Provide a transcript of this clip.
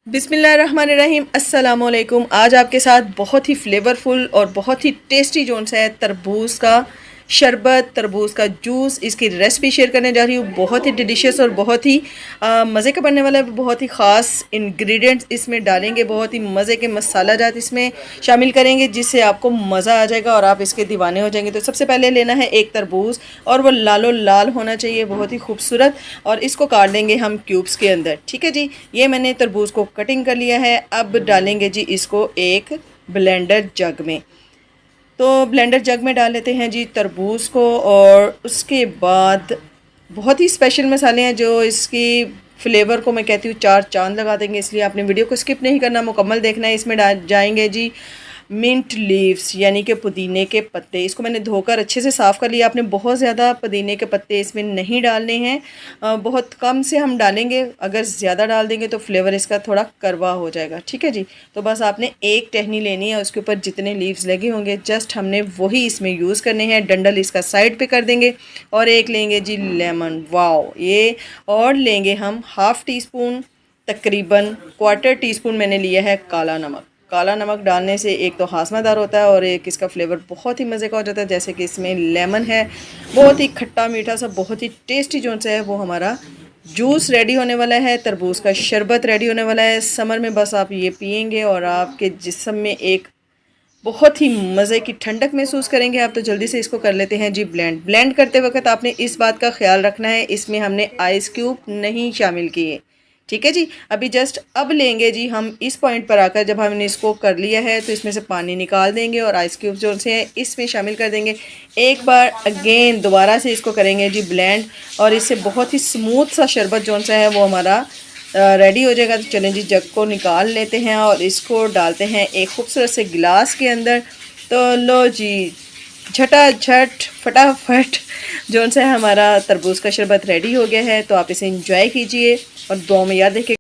बिस्मिल्लाहिर्रहमानिर्रहीम अस्सलाम वालेकुम। आज आपके साथ बहुत ही फ्लेवरफुल और बहुत ही टेस्टी जोन सा है तरबूज का शरबत, तरबूज का जूस, इसकी रेसिपी शेयर करने जा रही हूँ। बहुत ही डिलीशियस और बहुत ही मज़े का बनने वाला है। बहुत ही ख़ास इंग्रेडिएंट्स इसमें डालेंगे, बहुत ही मज़े के मसाला जात इसमें शामिल करेंगे जिससे आपको मज़ा आ जाएगा और आप इसके दीवाने हो जाएंगे। तो सबसे पहले लेना है एक तरबूज और वो लालो लाल होना चाहिए, बहुत ही खूबसूरत, और इसको काट लेंगे हम क्यूब्स के अंदर। ठीक है जी, ये मैंने तरबूज को कटिंग कर लिया है। अब डालेंगे जी इसको एक ब्लेंडर जग में। तो ब्लेंडर जग में डाल लेते हैं जी तरबूज को, और उसके बाद बहुत ही स्पेशल मसाले हैं जो इसकी फ्लेवर को मैं कहती हूँ चार चांद लगा देंगे, इसलिए आपने वीडियो को स्किप नहीं करना, मुकम्मल देखना है। इसमें जाएंगे जी मिंट लीव्स यानी कि पुदीने के पत्ते। इसको मैंने धोकर अच्छे से साफ़ कर लिया। आपने बहुत ज़्यादा पुदीने के पत्ते इसमें नहीं डालने हैं, बहुत कम से हम डालेंगे। अगर ज़्यादा डाल देंगे तो फ्लेवर इसका थोड़ा करवा हो जाएगा। ठीक है जी, तो बस आपने एक टहनी लेनी है, उसके ऊपर जितने लीव्स लगे होंगे जस्ट हमने वही इसमें यूज़ करने हैं। डंडल इसका साइड पर कर देंगे। और एक लेंगे जी लेमन, वाओ ये, और लेंगे हम हाफ़ टी स्पून, तकरीबन क्वार्टर टी स्पून मैंने लिया है काला नमक। काला नमक डालने से एक तो हासमादार होता है और एक इसका फ्लेवर बहुत ही मज़े का हो जाता है। जैसे कि इसमें लेमन है, बहुत ही खट्टा मीठा सा, बहुत ही टेस्टी जो सा है वो हमारा जूस रेडी होने वाला है। तरबूज का शरबत रेडी होने वाला है। समर में बस आप ये पियेंगे और आपके जिस्म में एक बहुत ही मज़े की ठंडक महसूस करेंगे आप। तो जल्दी से इसको कर लेते हैं जी ब्लेंड। ब्लेंड करते वक्त आपने इस बात का ख्याल रखना है, इसमें हमने आइस क्यूब नहीं शामिल किए। ठीक है जी, अभी जस्ट अब लेंगे जी हम इस पॉइंट पर आकर, जब हमने इसको कर लिया है तो इसमें से पानी निकाल देंगे और आइस क्यूब जो से हैं इसमें शामिल कर देंगे। एक बार अगेन दोबारा से इसको करेंगे जी ब्लेंड, और इससे बहुत ही स्मूथ सा शरबत जो सा है वो हमारा रेडी हो जाएगा। तो चलें जी, जग को निकाल लेते हैं और इसको डालते हैं एक खूबसूरत से गिलास के अंदर। तो लो जी, झटाझट फटाफट जो सा है हमारा तरबूज का शरबत रेडी हो गया है। तो आप इसे इंजॉय कीजिए और दुआ में याद रखिए।